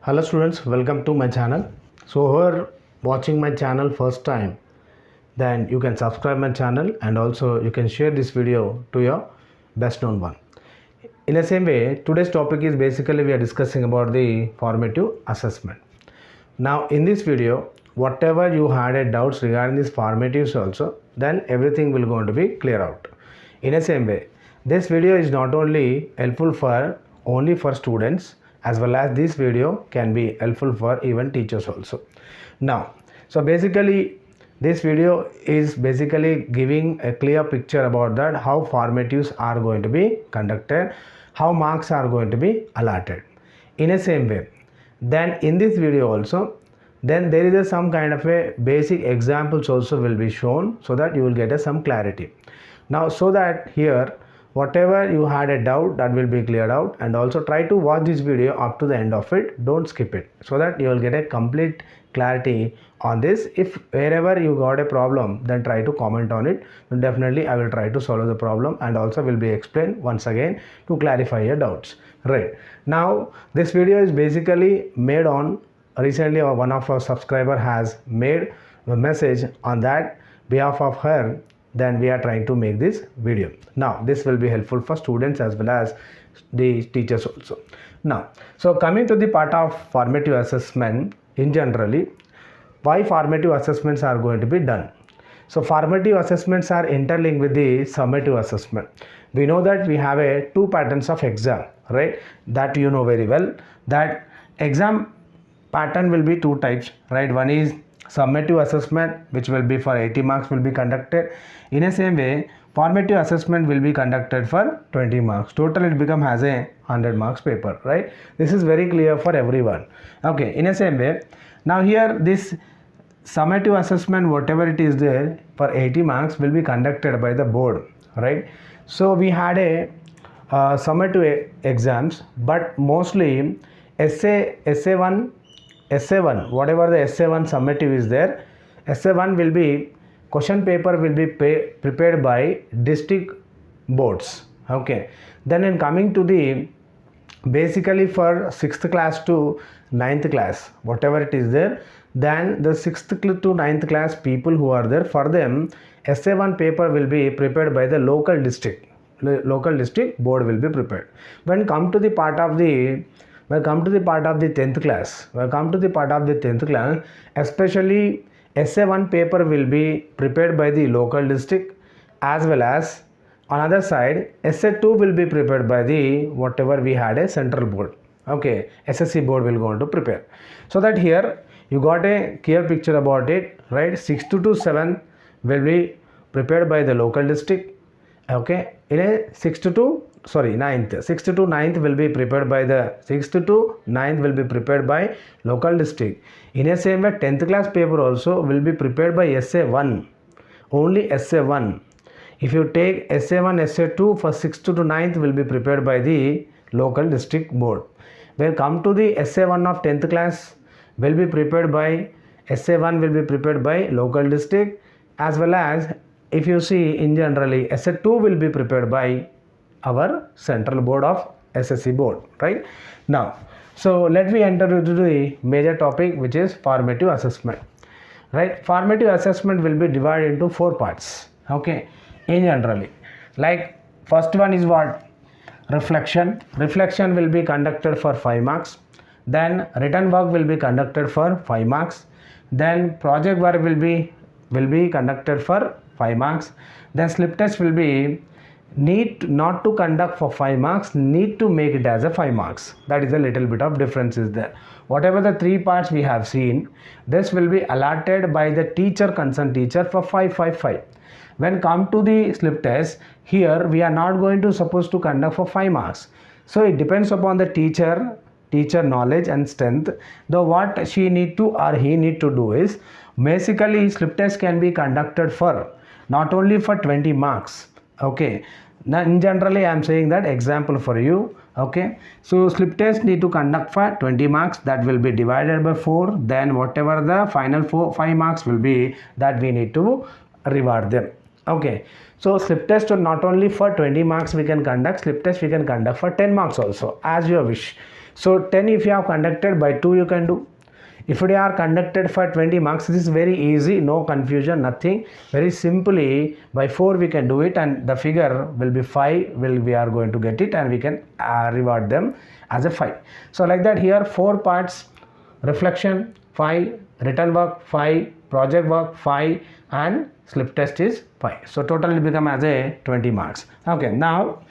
Hello students, welcome to my channel. So who are watching my channel first time, then you can subscribe my channel and also you can share this video to your best known one. In the same way, today's topic is basically we are discussing about the formative assessment. Now in this video, whatever you had a doubts regarding these formatives also, then everything will going to be clear out. In the same way, this video is not only helpful for only for students, as well as this video can be helpful for even teachers also. Now, so basically this video is basically giving a clear picture about that how formatives are going to be conducted, how marks are going to be allotted. In the same way, then in this video also, then there is some kind of a basic examples also will be shown so that you will get some clarity. Now so that here whatever you had a doubt, that will be cleared out, and also try to watch this video up to the end of it, don't skip it, so that you will get a complete clarity on this. If wherever you got a problem, then try to comment on it, then definitely I will try to solve the problem and also will be explained once again to clarify your doubts. Right, now this video is basically made on recently one of our subscriber has made a message on that behalf of her, then we are trying to make this video. Now this will be helpful for students as well as the teachers also. Now so coming to the part of formative assessment, in generally why formative assessments are going to be done. So formative assessments are interlinked with the summative assessment. We know that we have two patterns of exam, right? That you know very well, that exam pattern will be two types, right? One is summative assessment, which will be for 80 marks will be conducted. In the same way, formative assessment will be conducted for 20 marks. Total it becomes as a 100 marks paper, right? This is very clear for everyone. Okay, in the same way, now here this summative assessment, whatever it is there for 80 marks will be conducted by the board, right? So we had a summative exams, but mostly essay 1, whatever the essay 1 summative is there, essay 1 will be question paper will be prepared by district boards. Okay, then in coming to the basically for 6th class to 9th class, whatever it is there, then the 6th to 9th class people who are there, for them essay 1 paper will be prepared by the local district board will be prepared. When come to the part of the 10th class, especially essay 1 paper will be prepared by the local district, as well as on other side essay 2 will be prepared by the whatever we had a central board. Okay, SSC board will go on to prepare. So that here you got a clear picture about it, right? 6th to 7th will be prepared by the local district. Okay, in a 6th to 9th will be prepared by the 6th to 9th will be prepared by local district. In a same way, 10th class paper also will be prepared by essay 1, only essay 1. If you take essay 1, essay 2 for 6th to 9th will be prepared by the local district board. When come to the essay 1 of 10th class will be prepared by essay 1 will be prepared by local district, as well as if you see in generally essay 2 will be prepared by our central board of SSC board, right? Now so let me enter into the major topic, which is formative assessment, right? Formative assessment will be divided into 4 parts. Okay, in generally, like first one is what? Reflection will be conducted for 5 marks. Then written work will be conducted for 5 marks. Then project work will be conducted for 5 marks. Then slip test will be need not to conduct for 5 marks, need to make it as a 5 marks. That is a little bit of difference is there. Whatever the 3 parts we have seen, this will be allotted by the concerned teacher for 5. When come to the slip test, here we are not going to supposed to conduct for 5 marks. So it depends upon the teacher knowledge and strength. Though what she need to or he need to do is, basically slip test can be conducted for not only for 20 marks. Okay, now in generally I am saying that example for you. Okay, so slip test need to conduct for 20 marks, that will be divided by 4. Then whatever the final 5 marks will be, that we need to reward them. Okay, so slip test not only for 20 marks we can conduct, slip test we can conduct for 10 marks also, as your wish. So 10 if you have conducted, by 2 you can do. If they are conducted for 20 marks, this is very easy, no confusion, nothing. Very simply by 4 we can do it, and the figure will be 5. We are going to get it, and we can reward them as a 5. So like that, here 4 parts: reflection 5, written work 5, project work 5, and slip test is 5. So total will become as a 20 marks. Okay, now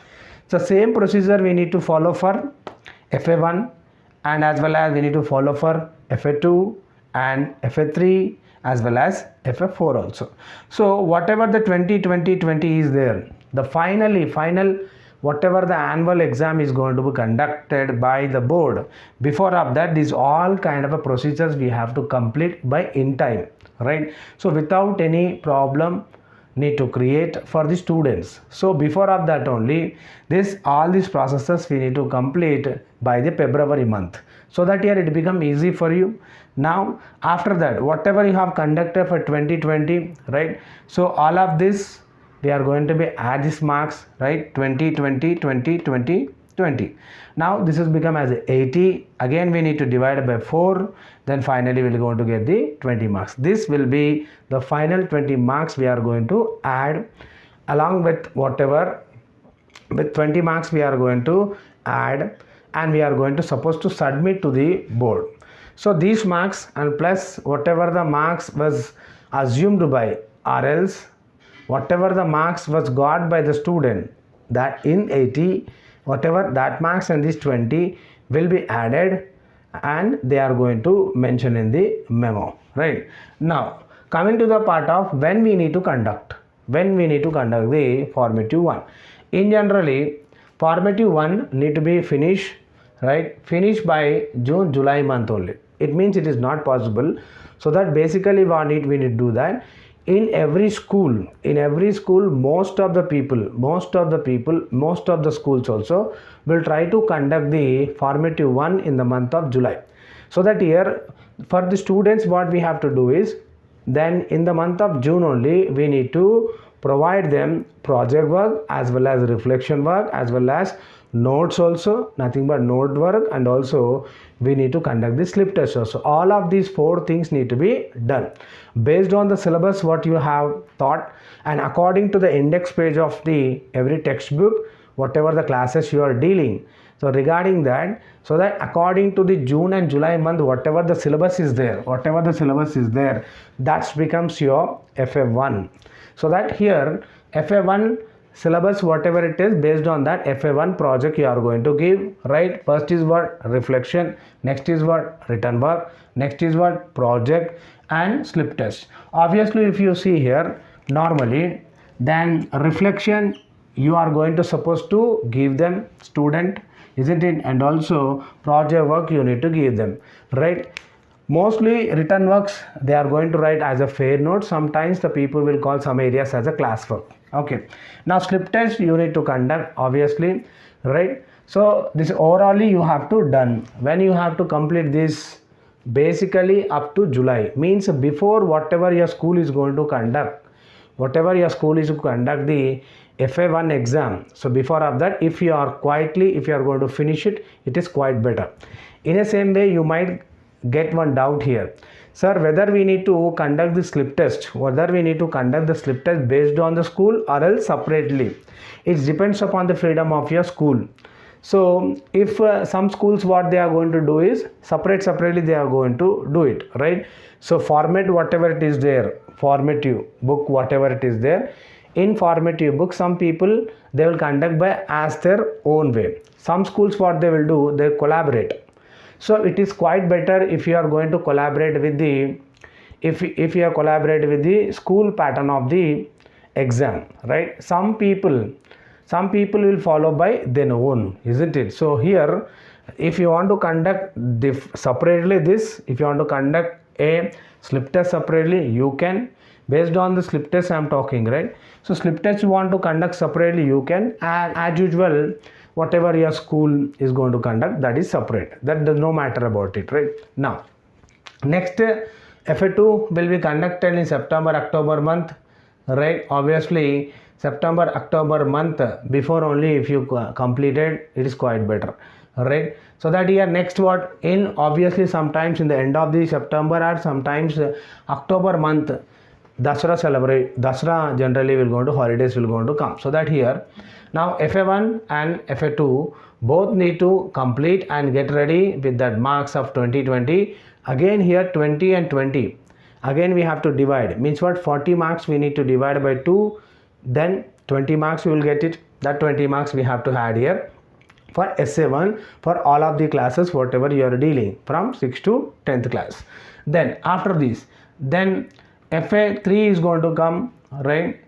the same procedure we need to follow for FA1, and as well as we need to follow for FA2 and FA3 as well as FA4 also. So whatever the 20 is there, the final whatever the annual exam is going to be conducted by the board, before of that, these all kind of a procedures we have to complete by in time, right? So without any problem need to create for the students. So before of that only, all these processes we need to complete by the February month, so that here it become easy for you. Now after that, whatever you have conducted for 2020, right? So all of this we are going to be add these marks, right? 20. Now this has become as 80. Again we need to divide by 4. Then finally we are going to get the 20 marks. This will be the final 20 marks we are going to add along with whatever. With 20 marks we are going to add, and we are going to supposed to submit to the board. So these marks and plus whatever the marks was assumed by, or else whatever the marks was got by the student, that in 80, whatever that marks and this 20 will be added, and they are going to mention in the memo, right? Now coming to the part of when we need to conduct the formative 1. In generally, formative 1 need to be finished, right? Finished by June July month only. It means it is not possible. So that basically we need to do that. In every school, most of the schools also will try to conduct the formative 1 in the month of July. So that here for the students, what we have to do is, then in the month of June only we need to provide them project work as well as reflection work as well as notes also, nothing but note work, and also we need to conduct the slip test also. All of these 4 things need to be done based on the syllabus what you have taught, and according to the index page of the every textbook, whatever the classes you are dealing. So regarding that, so that according to the June and July month, whatever the syllabus is there, that becomes your FA1. So that here FA1 syllabus, whatever it is, based on that FA1 project you are going to give, right? First is what? Reflection. Next is what? Written work. Next is what? Project and slip test. Obviously if you see here, normally then reflection you are going to supposed to give them student, isn't it? And also project work you need to give them, right? Mostly written works they are going to write as a fair note. Sometimes the people will call some areas as a class work. Okay, now slip test you need to conduct, obviously, right? So this overall you have to done. When you have to complete this, basically up to July, means before whatever your school is going to conduct, the FA1 exam. So before of that, if you are going to finish it, it is quite better. In the same way, you might get one doubt here, sir, whether we need to conduct the slip test, based on the school or else separately. It depends upon the freedom of your school. So if some schools, what they are going to do is separately they are going to do it, right? So format whatever it is there, formative book whatever it is there, in formative book some people they will conduct by as their own way. Some schools, what they will do, they collaborate. So it is quite better if you are going to collaborate with the school pattern of the exam, right? Some people will follow by their own, isn't it? So here if you want to conduct separately this, if you want to conduct a slip test separately, you can, based on the slip test I am talking, right? So slip test you want to conduct separately, you can, and as usual whatever your school is going to conduct, that is separate, that does no matter about it, right? Now next FA2 will be conducted in September-October month, right? Obviously September-October month before only if you completed, it is quite better, right? So that here next what in obviously sometimes in the end of the September or sometimes October month, Dasra generally will go to holidays will going to come. So that here now FA1 and FA2 both need to complete and get ready with that marks of 2020. Again here 20 and 20. Again we have to divide. Means what, 40 marks we need to divide by 2. Then 20 marks we will get it. That 20 marks we have to add here for SA1 for all of the classes whatever you are dealing from 6th to 10th class. Then after this, then FA3 is going to come, right?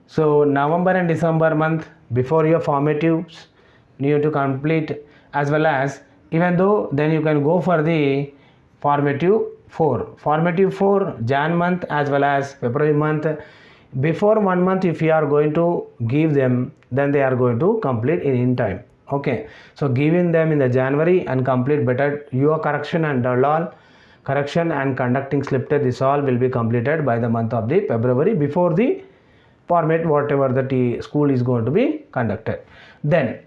So November and December month before your formatives you need to complete, as well as even though then you can go for the formative 4 Jan month as well as February month. Before 1 month if you are going to give them, then they are going to complete in time. Okay, so giving them in the January and complete better your correction and all correction and conducting slip test, this all will be completed by the month of the February before the format whatever the school is going to be conducted. Then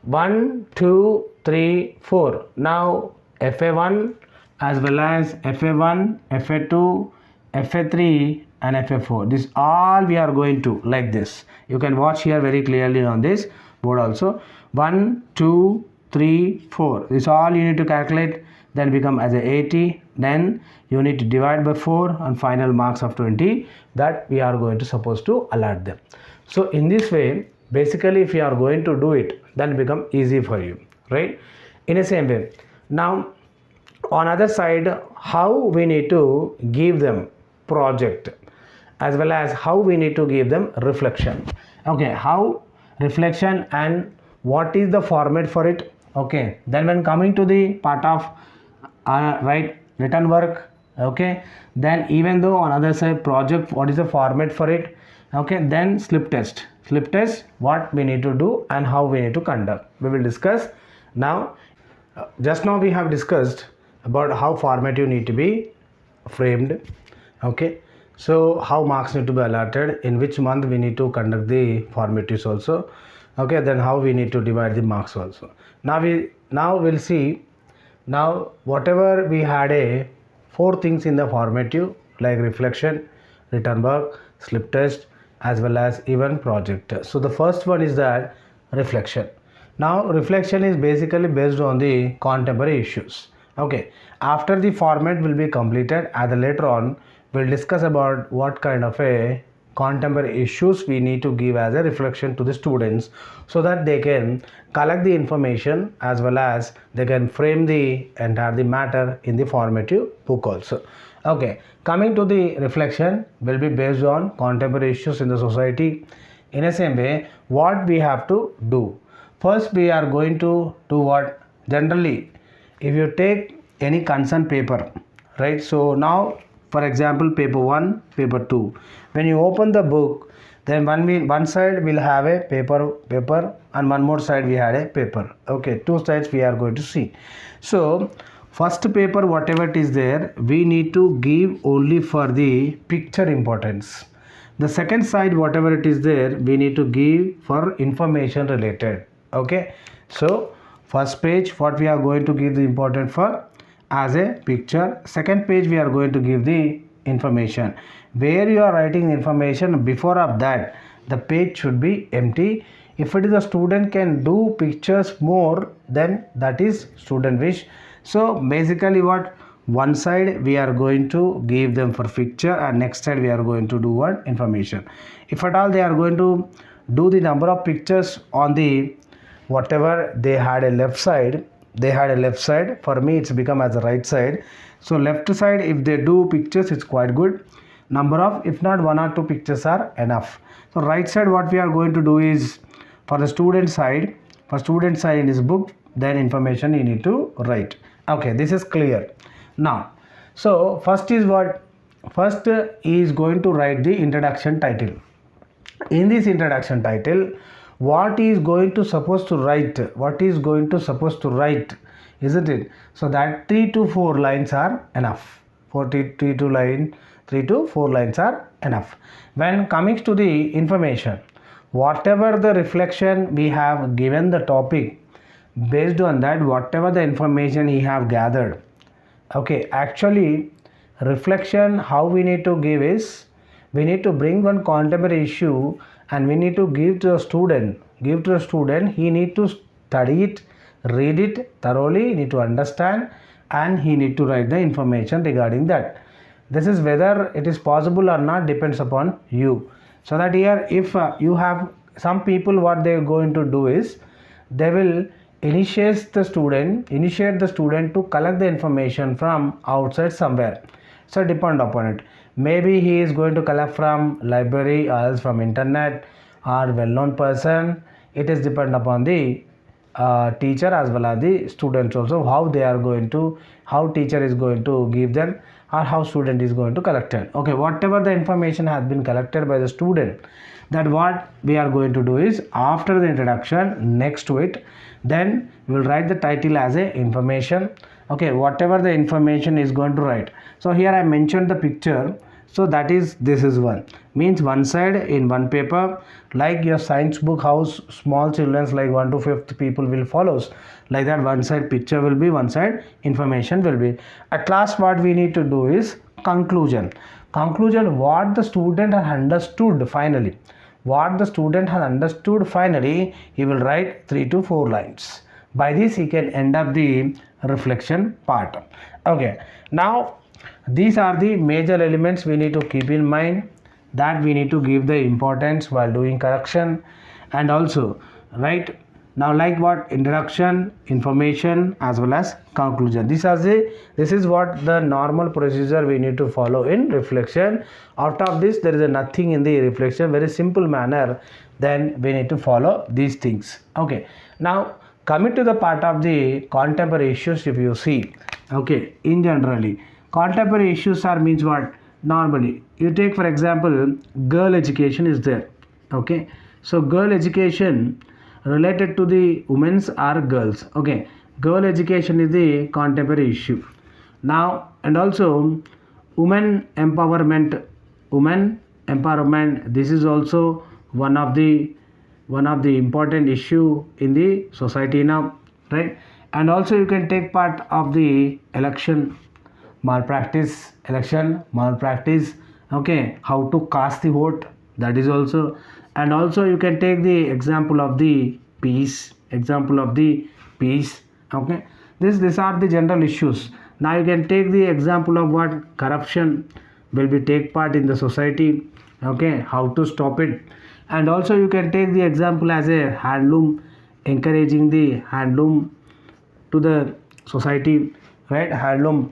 1, 2, 3, 4. Now FA1 as well as FA1, FA2, FA3 and FA4. This all we are going to like this. You can watch here very clearly on this board also. 1, 2, 3, 4. This all you need to calculate, then become as a 80. Then you need to divide by 4 and final marks of 20 that we are going to supposed to allot them. So in this way, basically if you are going to do it, then become easy for you, right? In the same way, now on other side, how we need to give them project as well as how we need to give them reflection. Okay, how reflection and what is the format for it. Okay, then when coming to the part of right written work, okay, then even though on other side project, what is the format for it. Okay, then slip test what we need to do and how we need to conduct, we will discuss now. Just now we have discussed about how formative need to be framed. Okay, so how marks need to be allotted, in which month we need to conduct the formatives also. Okay, then how we need to divide the marks also. Now we'll see. Now whatever we had 4 things in the formative like reflection, written work, slip test as well as even project. So the first one is that reflection. Now reflection is basically based on the contemporary issues. Okay, after the format will be completed, and later on we'll discuss about what kind of a contemporary issues we need to give as a reflection to the students, so that they can collect the information as well as they can frame the entire the matter in the formative book also. Okay, coming to the reflection will be based on contemporary issues in the society. In the same way, what we have to do, first we are going to do what, generally if you take any concern paper, right? So now for example paper 1, paper 2, when you open the book, then one side will have a paper and one more side we had a paper. Okay, 2 sides we are going to see. So first paper whatever it is there, we need to give only for the picture importance. The second side whatever it is there, we need to give for information related. Okay, so first page what we are going to give the important for as a picture, second page we are going to give the information. Where you are writing information, before of that the page should be empty. If it is a student can do pictures more, then that is student wish. So basically what, one side we are going to give them for picture and next side we are going to do what, information. If at all they are going to do the number of pictures on the whatever they had a left side, for me it's become as a right side. So left side if they do pictures, it's quite good. Number of, if not 1 or 2 pictures are enough. So right side what we are going to do is for the student side, in his book, then information you need to write. Okay, this is clear. Now so first is what, first is going to write the introduction title. In this introduction title, what is going to supposed to write, isn't it? So that 3 to 4 lines are enough. 3 to 4 lines are enough. When coming to the information, whatever the reflection we have given the topic, based on that whatever the information he have gathered. Okay, actually reflection how we need to give is, we need to bring one contemporary issue and we need to give to the student. He need to study it, read it thoroughly, he need to understand, and he need to write the information regarding that. This is whether it is possible or not depends upon you. So that here if you have some people, what they are going to do is they will initiate the student to collect the information from outside somewhere. So depend upon it. Maybe he is going to collect from library or else from internet or well-known person. It is depend upon the teacher as well as the students also, how they are going to, how teacher is going to give them or how student is going to collect it. Okay, whatever the information has been collected by the student, that what we are going to do is after the introduction next to it, then we will write the title as a information. Okay, whatever the information is going to write. So here I mentioned the picture. So that is, this is one, means one side in one paper, like your science book, how small children's like 1 to 5th people will follows, like that one side picture will be, one side information will be. At last what we need to do is conclusion. What the student has understood finally. He will write 3 to 4 lines. By this he can end up the reflection part. Okay, now these are the major elements we need to keep in mind, that we need to give the importance while doing correction. And also right now, like what, introduction, information as well as conclusion. This is what the normal procedure we need to follow in reflection. Out of this there is nothing in the reflection, very simple manner, then we need to follow these things. Okay, now coming to the part of the contemporary issues, if you see, okay, in generally contemporary issues are means what, normally you take for example girl education is there. Okay, so girl education related to the women's or girls. Okay, girl education is the contemporary issue now. And also women empowerment, this is also one of the important issue in the society now, right? And also you can take part of the election malpractice. Okay, how to cast the vote, that is also. And also you can take the example of the peace. Okay, these are the general issues. Now you can take the example of what, corruption will be take part in the society. Okay, how to stop it. And also you can take the example as a handloom, encouraging the handloom to the society, right? Handloom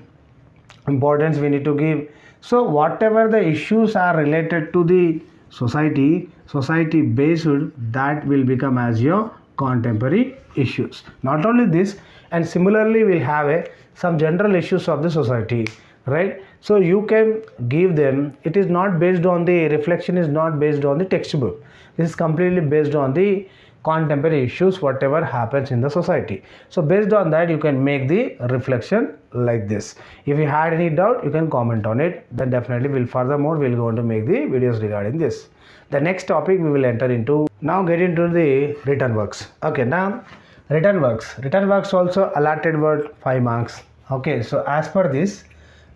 importance we need to give. So whatever the issues are related to the society based, that will become as your contemporary issues. Not only this, and similarly we'll have some general issues of the society, right? So you can give them, it is not based on the reflection, is not based on the textbook. This is completely based on the contemporary issues, whatever happens in the society. So based on that you can make the reflection like this. If you had any doubt you can comment on it, then definitely we'll going to make the videos regarding this. The next topic we will enter into, now get into the written works. Okay, now written works also allotted word 5 marks. Okay, so as per this,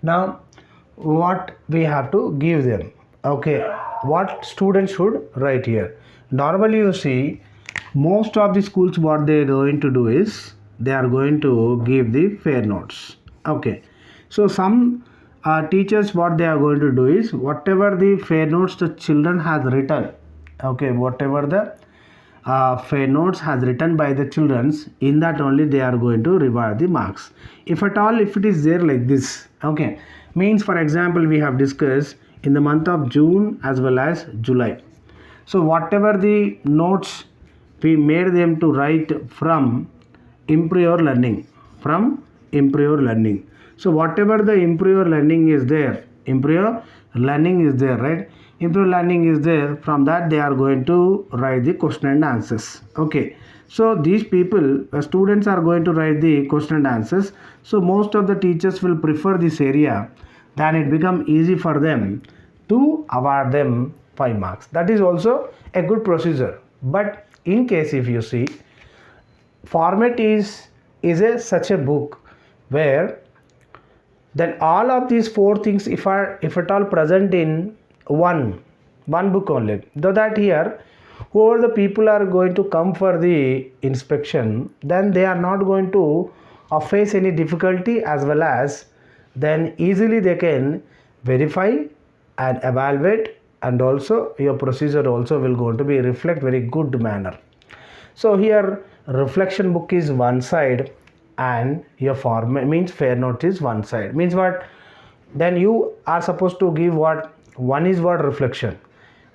now what we have to give them. Okay, what students should write here. Normally you see most of the schools, what they are going to do is they are going to give the fair notes. Okay, so some teachers, what they are going to do is whatever the fair notes the children has written, okay, whatever the fair notes has written by the children's, in that only they are going to reward the marks. If at all, if it is there like this, okay, means for example we have discussed in the month of June as well as July. So whatever the notes we made them to write from improve your learning, so whatever the improve your learning is there, right? Improve learning is there, from that they are going to write the question and answers. Okay, so these people, students are going to write the question and answers. So most of the teachers will prefer this area, then it become easy for them to award them 5 marks. That is also a good procedure. But in case if you see format is a such a book where then all of these four things if at all present in one book only, though that here whoever the people are going to come for the inspection, then they are not going to face any difficulty, as well as then easily they can verify and evaluate, and also your procedure also will going to be reflect very good manner. So here reflection book is one side and your format means fair note is one side. Means what? Then you are supposed to give what? One is what? Reflection.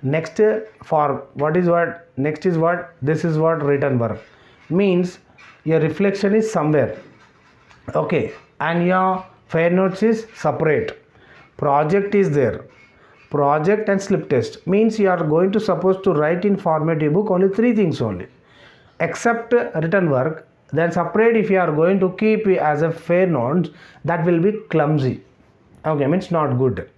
Next for what is what? Next is what? This is what? Written work. Means your reflection is somewhere. Okay. And your fair notes is separate. Project is there. Project and slip test. Means you are going to supposed to write in formative book only three things only. Except written work, then separate if you are going to keep it as a fair notes, that will be clumsy. Okay, means not good.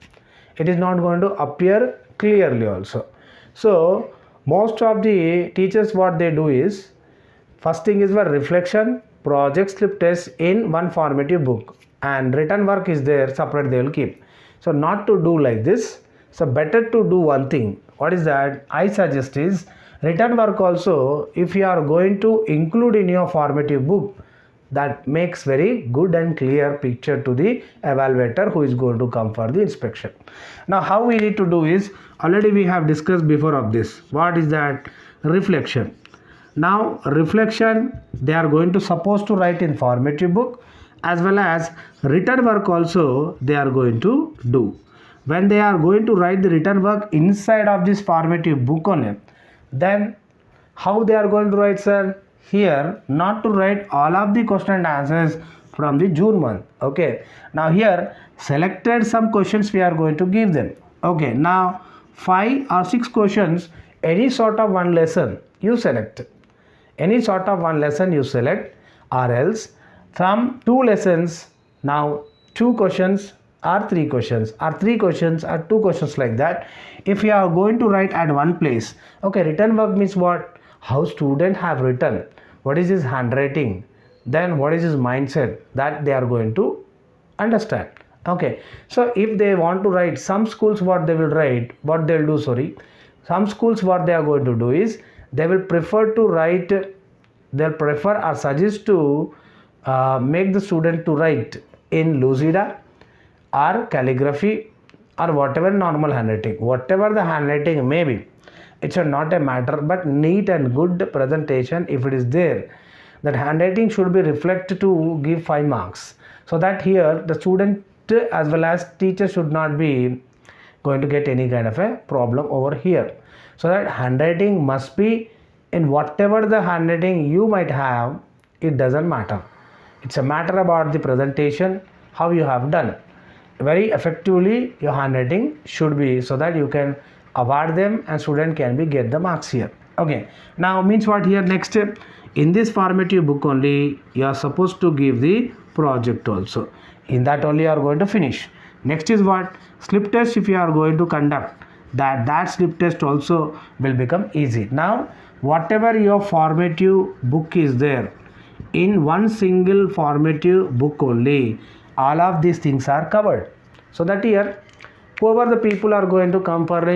It is not going to appear clearly also. So most of the teachers what they do is, first thing is for reflection, project, slip test in one formative book, and written work is there separate they will keep. So not to do like this. So better to do one thing. What is that? I suggest is written work also, if you are going to include in your formative book, that makes very good and clear picture to the evaluator who is going to come for the inspection. Now how we need to do is, already we have discussed before of this. What is that? Reflection. Now reflection they are going to supposed to write in formative book, as well as written work also they are going to do. When they are going to write the written work inside of this formative book only, then how they are going to write, sir? Here not to write all of the question and answers from the June month. Okay, now here selected some questions we are going to give them. Okay, now 5 or 6 questions, any sort of one lesson you select, any sort of one lesson you select, or else from 2 lessons, now 2 questions or 3 questions, or 3 questions or 2 questions, like that. If you are going to write at one place, okay, written work means what? How student have written, what is his handwriting, then what is his mindset, that they are going to understand. Okay, so if they want to write, some schools what they will write, what they will do, some schools what they are going to do is, they will prefer to write, they'll prefer or suggest to make the student to write in lucida or calligraphy or whatever normal handwriting, whatever the handwriting may be. It's not a matter, but neat and good presentation if it is there, that handwriting should be reflected to give 5 marks. So that here the student as well as teacher should not be going to get any kind of a problem over here. So that handwriting must be in whatever the handwriting you might have, it doesn't matter. It's a matter about the presentation, how you have done. Very effectively your handwriting should be, so that you can award them and student can be get the marks here. Okay, now means what here? Next step, in this formative book only you are supposed to give the project also. In that only you are going to finish. Next is what? Slip test. If you are going to conduct, that slip test also will become easy. Now whatever your formative book is there, in one single formative book only all of these things are covered. So that here whoever the people are going to come for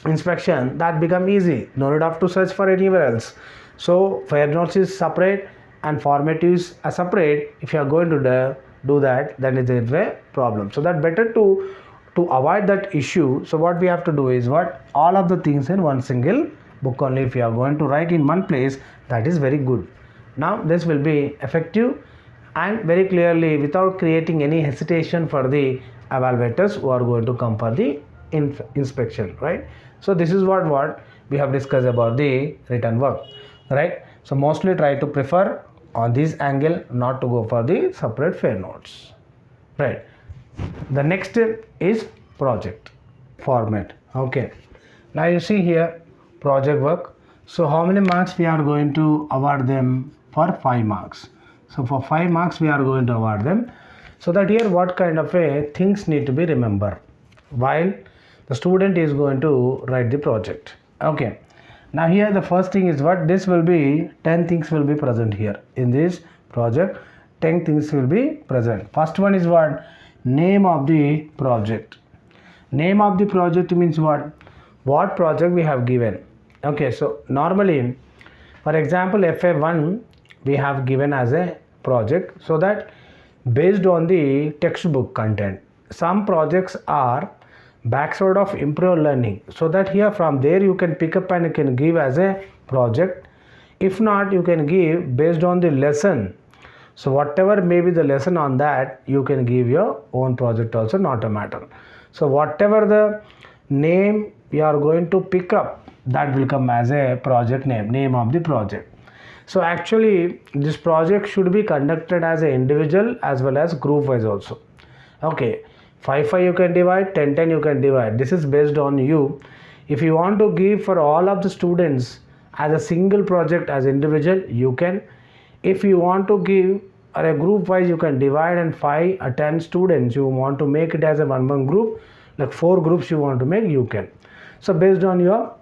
inspection, that become easy, no need of to search for anywhere else. So fair notes is separate and formatives are separate. If you are going to do that, then it is a problem. So that better to avoid that issue. So what we have to do is what? All of the things in one single book only. If you are going to write in one place, that is very good. Now this will be effective and very clearly without creating any hesitation for the evaluators who are going to come for the inspection, right? So this is what we have discussed about the written work, right? So mostly try to prefer on this angle, not to go for the separate fair notes, right? The next step is project format. Okay, now you see here project work. So how many marks we are going to award them? For 5 marks. So for 5 marks we are going to award them. So that here what kind of things need to be remembered while the student is going to write the project. Okay, Now here the first thing is what? This will be 10 things will be present here in this project. 10 things will be present. First one is what? Name of the project. Name of the project means what? What project we have given. Okay, so normally, for example, FA1 we have given as a project, so that based on the textbook content. Some projects are backside of improve learning, so that here from there you can pick up and you can give as a project. If not, you can give based on the lesson. So whatever may be the lesson on that, you can give your own project also, not a matter. So whatever the name you are going to pick up, that will come as a project name of the project. So actually this project should be conducted as an individual as well as group wise also. Okay, 5 you can divide, 10 you can divide. This is based on you. If you want to give for all of the students as a single project as individual, you can. If you want to give or a group wise, you can divide, and 5 or 10 students you want to make it as a one group, like 4 groups you want to make, you can. So based on your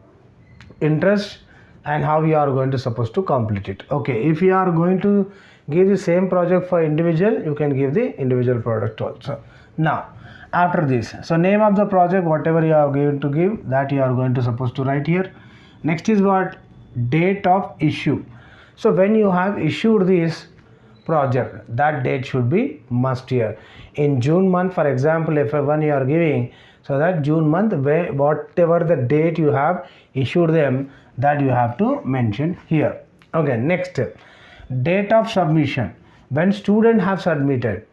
interest and how you are going to supposed to complete it. Okay, if you are going to give the same project for individual, you can give the individual product also. Now after this, so name of the project, whatever you are going to give, that you are going to supposed to write here. Next is what? Date of issue. So when you have issued this project, that date should be must here. In June month, for example, if one you are giving, so that June month, where whatever the date you have issued them, that you have to mention here. Okay, next, date of submission. When student have submitted,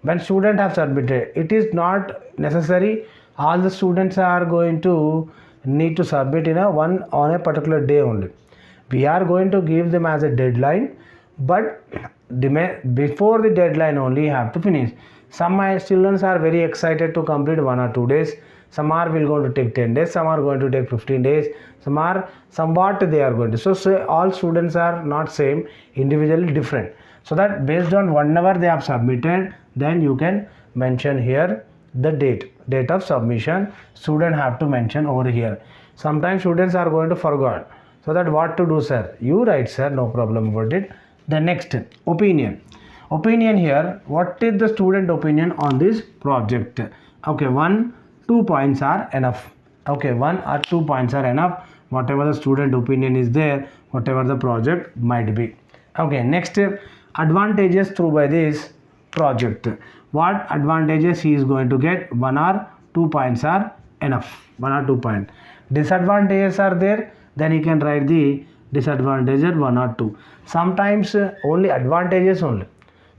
it is not necessary all the students are going to need to submit in on a particular day only. We are going to give them as a deadline, but before the deadline only you have to finish. Some students are very excited to complete 1 or 2 days. Some are will going to take 10 days. Some are going to take 15 days. Some are somewhat they are going to. So all students are not same, individually different. So that based on whenever they have submitted, then you can mention here the date of submission. Student have to mention over here. Sometimes students are going to forget. So that what to do, sir? You write, sir, no problem about it. The next, opinion. Opinion here, what is the student opinion on this project? Okay, 1, 2 points are enough. Okay, 1 or 2 points are enough. Whatever the student opinion is there, whatever the project might be. Okay, next, advantages through by this project. What advantages he is going to get? 1 or 2 points are enough. 1 or 2 points. Disadvantages are there, then he can write the disadvantages 1 or 2. Sometimes only advantages only.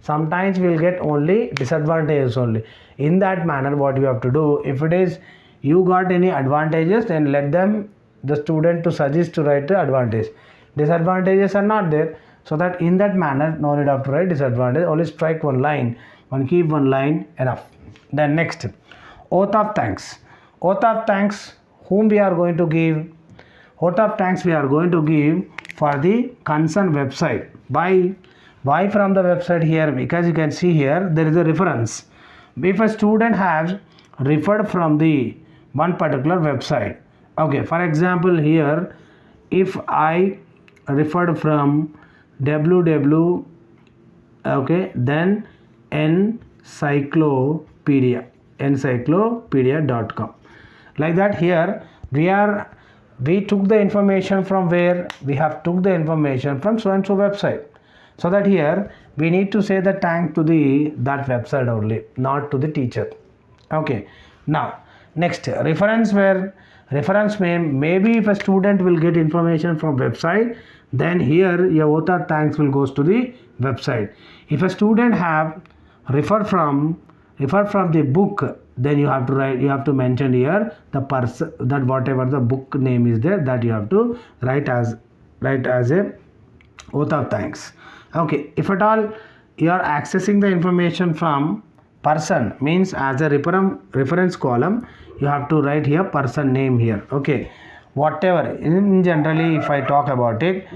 Sometimes we will get only disadvantages only. In that manner, what you have to do, if it is you got any advantages, then let them, the student, to suggest to write the advantage. Disadvantages are not there, so that in that manner no need of to write disadvantage, only strike one line, keep one line enough. Then next, oath of thanks. Oath of thanks, whom we are going to give? Oath of thanks we are going to give for the concerned website. Why from the website here? Because you can see here there is a reference. If a student has referred from the one particular website, okay, for example here, if I referred from www, okay, then encyclopedia.com, like that. Here we took the information from where? We have took the information from so and so website. So that here we need to say the thank to that website only, not to the teacher. Okay. Now next, reference, where reference maybe if a student will get information from website, then here your oath of thanks will goes to the website. If a student have referred from the book, then you have to write, you have to mention here the person, that whatever the book name is there, that you have to write as a oath of thanks. Okay, if at all you are accessing the information from person, means as a reference column, you have to write here person name here. Okay, whatever in generally, if I talk about it,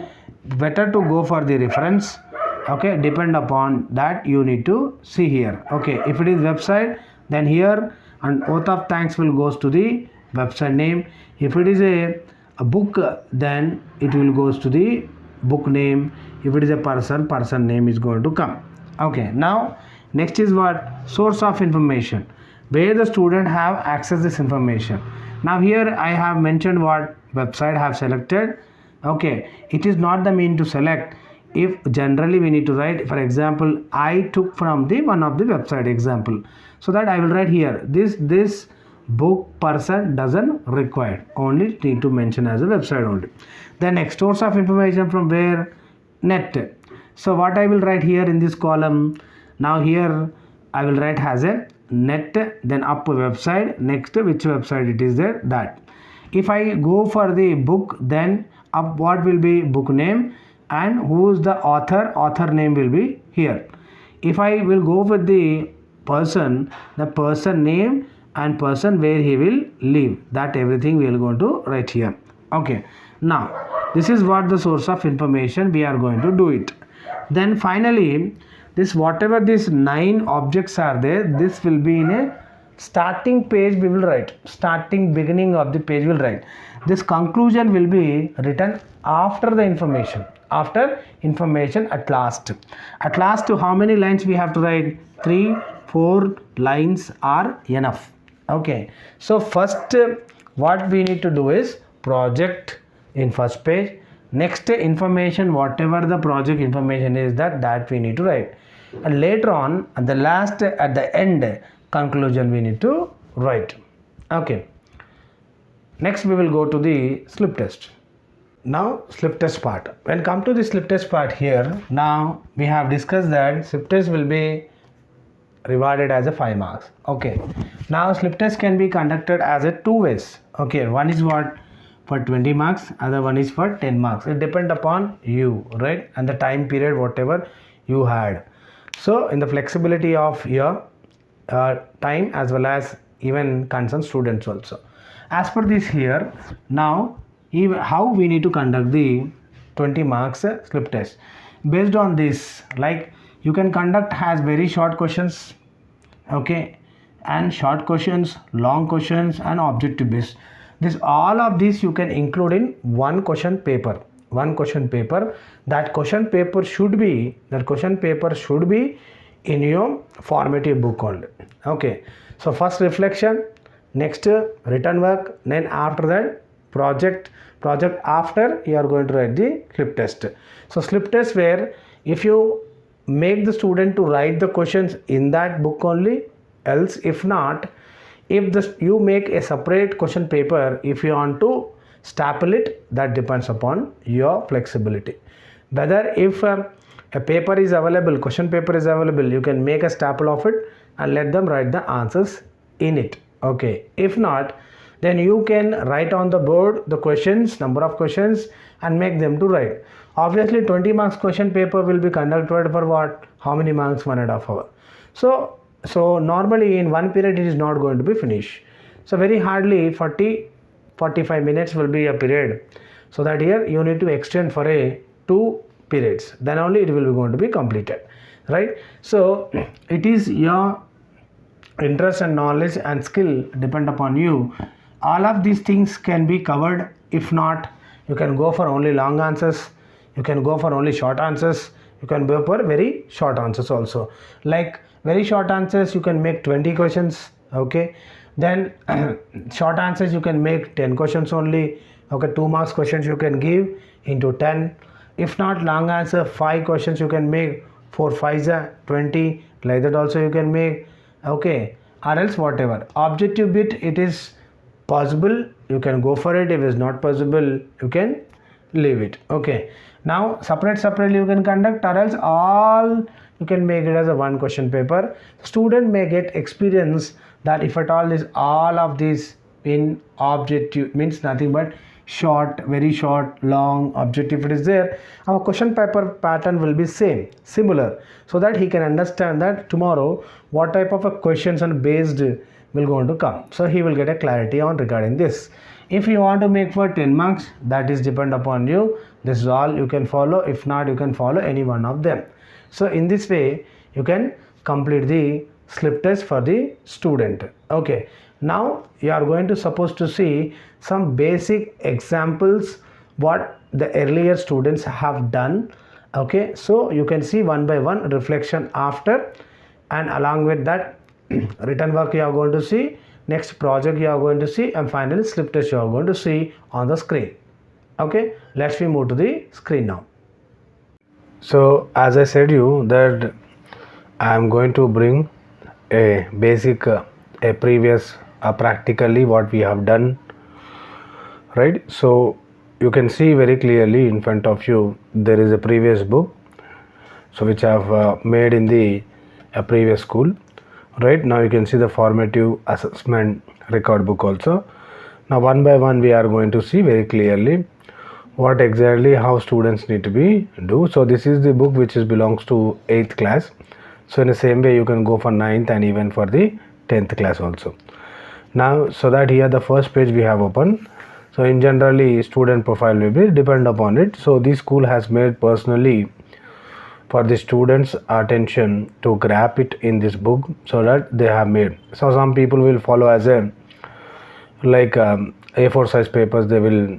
better to go for the reference. Okay, depend upon that you need to see here. Okay, if it is website, then here and oath of thanks will goes to the website name. If it is a a book, then it will goes to the book name. If it is a person name is going to come. Okay, now next is what? Source of information, where the student have access this information. Now here I have mentioned what website I have selected. Okay, it is not the mean to select. If generally we need to write, for example, I took from the one of the website example, so that I will write here this book person doesn't require, only need to mention as a website only. Then next, source of information from where? Net. So what I will write here in this column, now here I will write as a net, then up website, next which website it is there, that. If I go for the book, then up what will be? Book name, and who is the author name will be here. If I will go with the person name and person where he will live, that everything we are going to write here. Okay, now this is what the source of information we are going to do it. Then finally, this whatever these 9 objects are there, this will be in a starting page we will write, beginning of the page will write. This conclusion will be written after the information, at last. How many lines we have to write? 3-4 lines are enough. Okay, so first what we need to do is project in first page. Next, information, whatever the project information is, that we need to write, and later on at the end conclusion we need to write. Okay, next we will go to the slip test. Now slip test part. When come to the slip test part here, now we have discussed that slip test will be rewarded as a 5 marks. Okay, now slip test can be conducted as a 2 ways. Okay, one is what? For 20 marks, other one is for 10 marks. It depends upon you, right, and the time period whatever you had. So in the flexibility of your time as well as even concerned students also. As per this here, now how we need to conduct the 20 marks slip test. Based on this, like you can conduct as very short questions, okay, and short questions, long questions, and objective based. All of these you can include in one question paper. That question paper should be in your formative book only. Okay, so first reflection, next written work, then after that project after you are going to write the slip test. So slip test where if you make the student to write the questions in that book only, else if not, if you make a separate question paper, if you want to staple it, that depends upon your flexibility. Whether if a paper is available, question paper is available, you can make a staple of it and let them write the answers in it. Okay, if not, then you can write on the board the questions, number of questions, and make them to write. Obviously 20 marks question paper will be conducted for what? How many marks? 1.5 hours. So normally in one period it is not going to be finished. So very hardly 40-45 minutes will be a period. So that here you need to extend for a 2 periods. Then only it will be going to be completed, right? So it is your interest and knowledge and skill depend upon you. All of these things can be covered. If not, you can go for only long answers. You can go for only short answers. You can go for very short answers also. Like very short answers you can make 20 questions. Okay, then short answers you can make 10 questions only. Okay, 2 marks questions you can give into 10. If not, long answer 5 questions you can make, 4 5s are 20, like that also you can make. Okay, or else whatever objective bit it is possible, you can go for it. If it is not possible, you can leave it. Okay, now separately you can conduct, or else all you can make it as a one question paper. Student may get experience that if at all is all of these in objective means nothing but short, very short, long, objective it is there, our question paper pattern will be similar, so that he can understand that tomorrow what type of a questions and based will going to come. So he will get a clarity on regarding this. If you want to make for 10 marks, that is depend upon you. This is all you can follow. If not, you can follow any one of them. So in this way you can complete the slip test for the student. Okay, now you are going to supposed to see some basic examples what the earlier students have done. Okay, so you can see one by one reflection after, and along with that written work you are going to see, next project you are going to see, and finally slip test you are going to see on the screen. Okay, let's we move to the screen now. So as I said you that I am going to bring a basic a previous practically what we have done, right? So you can see very clearly in front of you there is a previous book, so which I have made in the previous school. Right now you can see the formative assessment record book also. Now one by one we are going to see very clearly what exactly how students need to be do. So this is the book which is belongs to 8th class. So in the same way you can go for 9th and even for the 10th class also. Now so that here the first page we have open. So in generally student profile will be depend upon it. So this school has made personally for the students attention to grab it in this book, so that they have made. So some people will follow as a like A4 size papers they will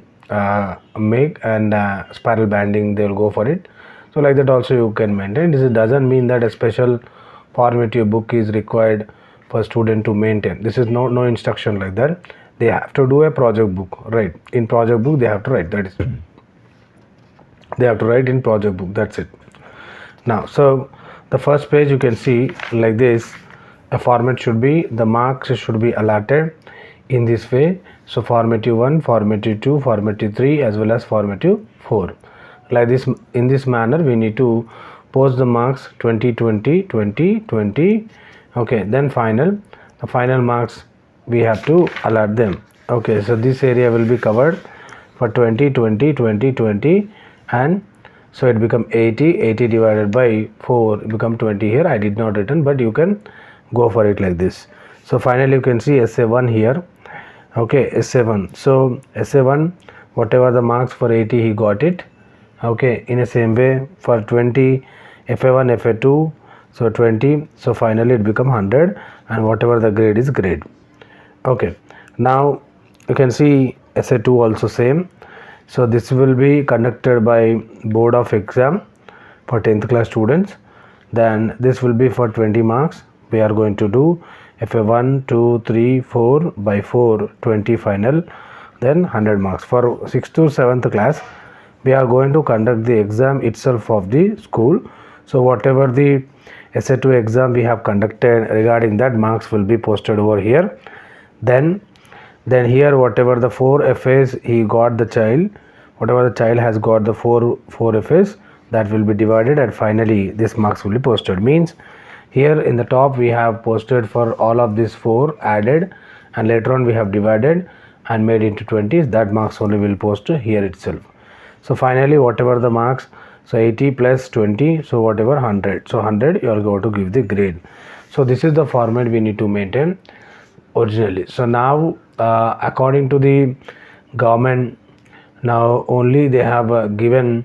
make, and spiral banding they will go for it. So like that also you can maintain. This doesn't mean that a special formative book is required for student to maintain. This is no instruction like that. They have to do a project book, right? In project book they have to write, that is they have to write in project book, that's it. Now so the first page you can see like this, a format should be, the marks should be allotted in this way. So formative 1, formative 2, formative 3 as well as formative 4, like this. In this manner we need to post the marks 20 20 20 20. Okay, then the final marks we have to allot them. Okay, so this area will be covered for 20 20 20 20, and so it become 80 divided by 4 become 20. Here I did not written, but you can go for it like this. So finally you can see essay 1 here. Okay, essay 1. So essay 1, whatever the marks for 80 he got it. Okay, in the same way for 20 FA1 FA2, so 20, so finally it become 100, and whatever the grade is grade. Okay, now you can see essay 2 also same. So this will be conducted by board of exam for 10th class students. Then this will be for 20 marks. We are going to do FA1 2 3 4 by 4 20 final, then 100 marks. For 6th to 7th class we are going to conduct the exam itself of the school. So whatever the essay 2 exam we have conducted, regarding that marks will be posted over here. Then here whatever the 4 FAs he got, the child, whatever the child has got the 4 FAs, that will be divided, and finally this marks will be posted. Means here in the top we have posted for all of these 4 added, and later on we have divided and made into 20s. That marks only will post here itself. So finally whatever the marks, so 80 plus 20, so whatever 100, so 100 you are going to give the grade. So this is the format we need to maintain originally. So now according to the government, now only they have given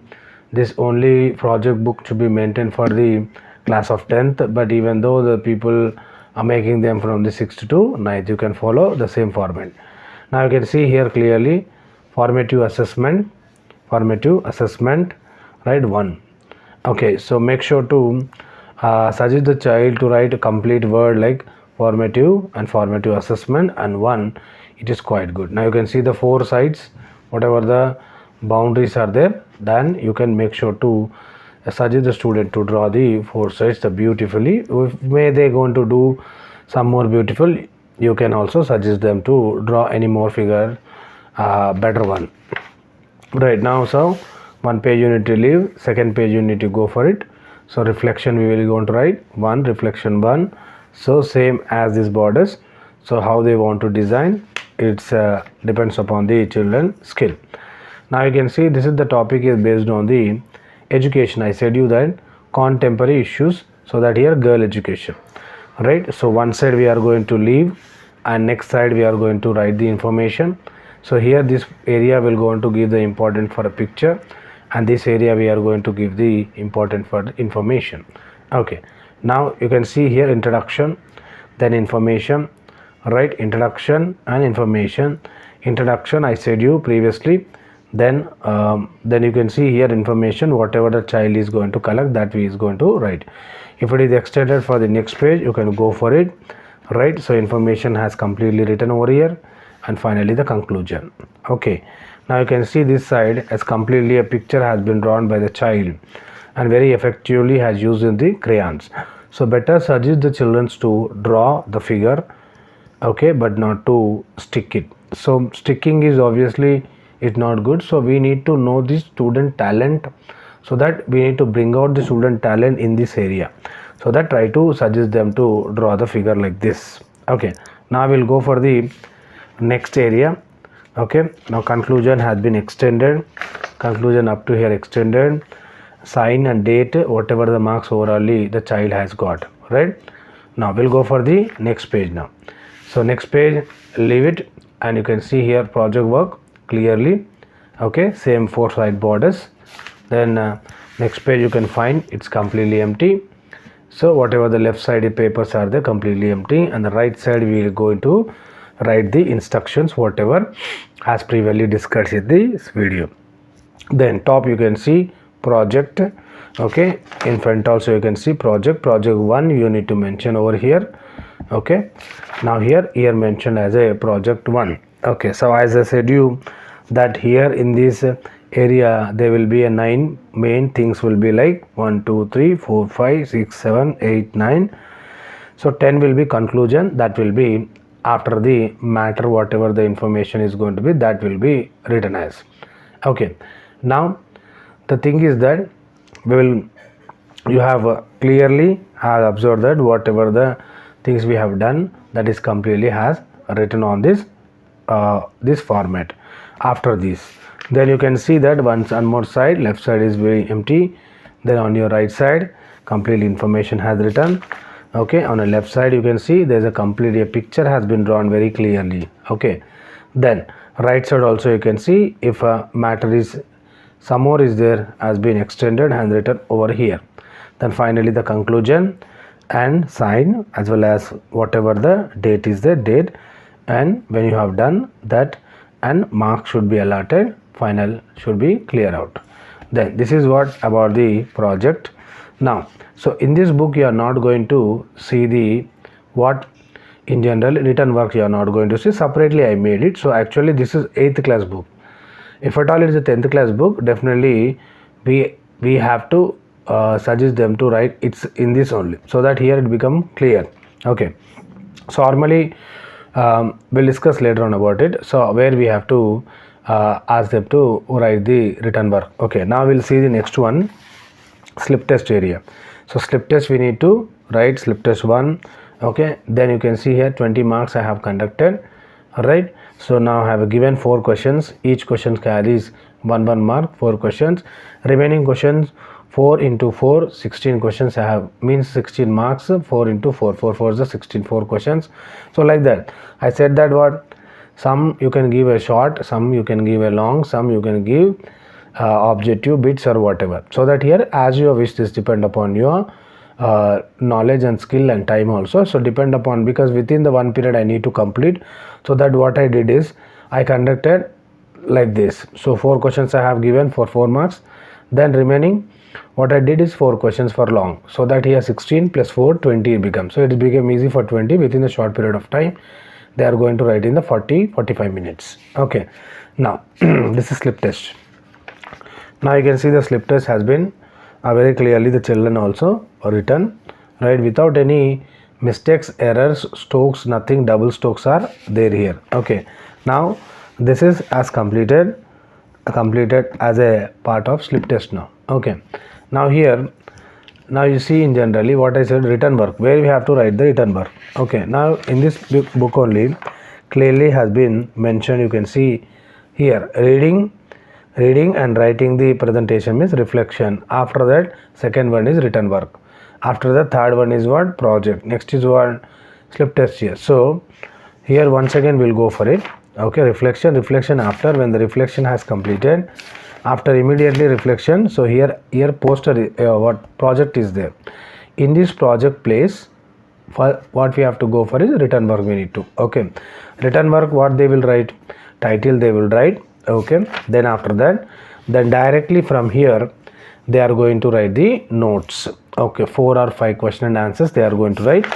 this only project book to be maintained for the class of 10th, but even though the people are making them from the 6th to 9th, you can follow the same format. Now you can see here clearly formative assessment, right, 1. Okay, so make sure to suggest the child to write a complete word like formative and formative assessment and 1. It is quite good. Now you can see the 4 sides, whatever the boundaries are there, then you can make sure to suggest the student to draw the 4 sides beautifully. If may they going to do some more beautiful, you can also suggest them to draw any more figure, better one. Right now, so 1 page you need to leave, 2nd page you need to go for it. So reflection we will going to write 1, reflection 1. So same as these borders. So how they want to design, it's depends upon the children skill. Now you can see this is the topic is based on the education. I said you that contemporary issues, so that here girl education, right? So one side we are going to leave, and next side we are going to write the information. So here this area will going to give the important for a picture, and this area we are going to give the important for the information. Okay, now you can see here introduction. then information, right, introduction and information. Introduction I said you previously, then you can see here information, whatever the child is going to collect, that we is going to write. If it is extended for the next page, you can go for it, right? So information has completely written over here, and finally the conclusion. Okay, now you can see this side as completely a picture has been drawn by the child and very effectively has used in the crayons. So better suggest the children to draw the figure, okay, but not to stick it. So sticking is obviously is not good. So we need to know the student talent, so that we need to bring out the student talent in this area. So that try to suggest them to draw the figure like this. Okay, now we'll go for the next area. Okay, now conclusion has been extended, conclusion up to here extended, sign and date, whatever the marks overally the child has got, right? Now we'll go for the next page now. So next page, leave it, and you can see here project work clearly. Okay, same 4 side borders. Then next page you can find it's completely empty. So whatever the left side papers are there, completely empty, and the right side we will go into write the instructions whatever as previously discussed in this video. Then top you can see project. Okay, in front also you can see project 1 you need to mention over here. Okay, now here mentioned as a project 1. Okay, so as I said you that here in this area there will be a 9 main things will be like 1 2 3 4 5 6 7 8 9. So 10 will be conclusion, that will be after the matter, whatever the information is going to be, that will be written as. Okay, now the thing is that you have clearly have observed that whatever the things we have done, that is completely has written on this this format. After this, then you can see that once on more side, left side is very empty, then on your right side completely information has written. Okay, on the left side you can see there's a completely a picture has been drawn very clearly. Okay, then right side also you can see if a matter is some more is there has been extended and written over here. Then finally the conclusion and sign, as well as whatever the date is the date, and when you have done that, and mark should be allotted, final should be clear out. Then this is what about the project. Now so in this book you are not going to see the what in general written work, you are not going to see separately. I made it. So actually this is 8th class book. If at all it is a 10th class book, definitely we have to suggest them to write it's in this only, so that here it become clear. Okay, so normally we'll discuss later on about it. So where we have to ask them to write the written work. Okay, now we'll see the next one, slip test area. So slip test we need to write slip test 1. Okay, then you can see here 20 marks I have conducted. Alright, so now I have given 4 questions, each question carries 1 mark, 4 questions. Remaining questions 4 into 4, 16 questions I have, means 16 marks, 4 into 4, 4 is the 16, 4 questions. So like that I said that what some you can give a short, some you can give a long, some you can give objective bits or whatever. So that here as you wish, this depend upon your knowledge and skill and time also. So depend upon, because within the 1 period I need to complete. So that what I did is I conducted like this. So 4 questions I have given for 4 marks. Then remaining what I did is 4 questions for long. So that here 16 plus 4 20 becomes. So it became easy for 20 within a short period of time. They are going to write in the 40-45 minutes. Okay, now this is slip test. Now you can see the slip test has been very clearly the children also written, right, without any mistakes, errors, strokes, nothing, double strokes are there here. Okay, now this is as completed as a part of slip test now. Okay, now here now you see in generally what I said, written work, where we have to write the written work. Okay, now in this book only clearly has been mentioned, you can see here reading and writing the presentation means reflection. After that second one is written work. After the third one is what, project. Next is what, slip test here. So here once again we'll go for it. Okay, reflection after, when the reflection has completed, after immediately reflection. So here poster what project is there. In this project place for what we have to go for is written work we need to. Okay, written work, what they will write, title they will write. Okay, then after that, then directly from here they are going to write the notes. Okay, 4 or 5 question and answers they are going to write.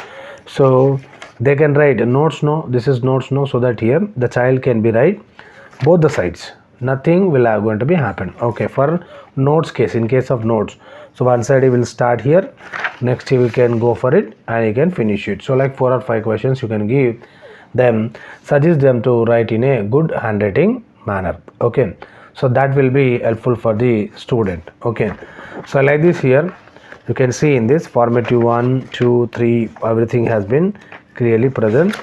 So they can write notes no, this is notes no, so that here the child can be write both the sides, nothing will going to be happen. Okay, for notes case, in case of notes, so one side he will start here, next he can go for it and he can finish it. So like 4 or 5 questions you can give them, suggest them to write in a good handwriting manner. Okay, so that will be helpful for the student. Okay, so like this here you can see in this formative 1, 2, 3 everything has been clearly present.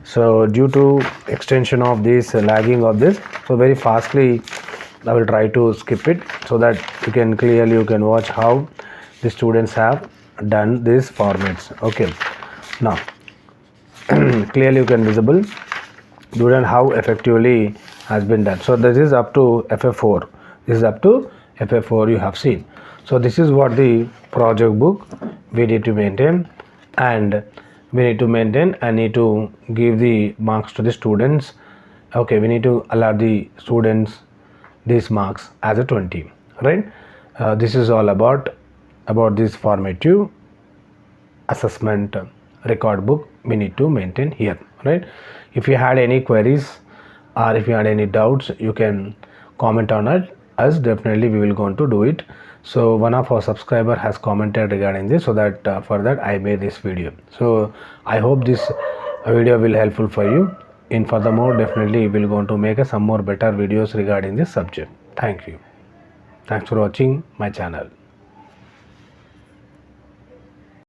So due to extension of this, lagging of this, so very fastly I will try to skip it so that you can clearly watch how the students have done these formats. Okay, now clearly you can visible student how effectively has been done. So this is up to FF4, this is up to FF4 you have seen. So this is what the project book we need to maintain, and we need to maintain and need to give the marks to the students. Okay, we need to allow the students these marks as a 20, right? This is all about this formative assessment record book we need to maintain here, right? If you had any queries or if you had any doubts, you can comment on it, as definitely we will going to do it. So one of our subscriber has commented regarding this, so that for that I made this video. So I hope this video will helpful for you. In furthermore, definitely we will going to make some more better videos regarding this subject. Thank you. Thanks for watching my channel.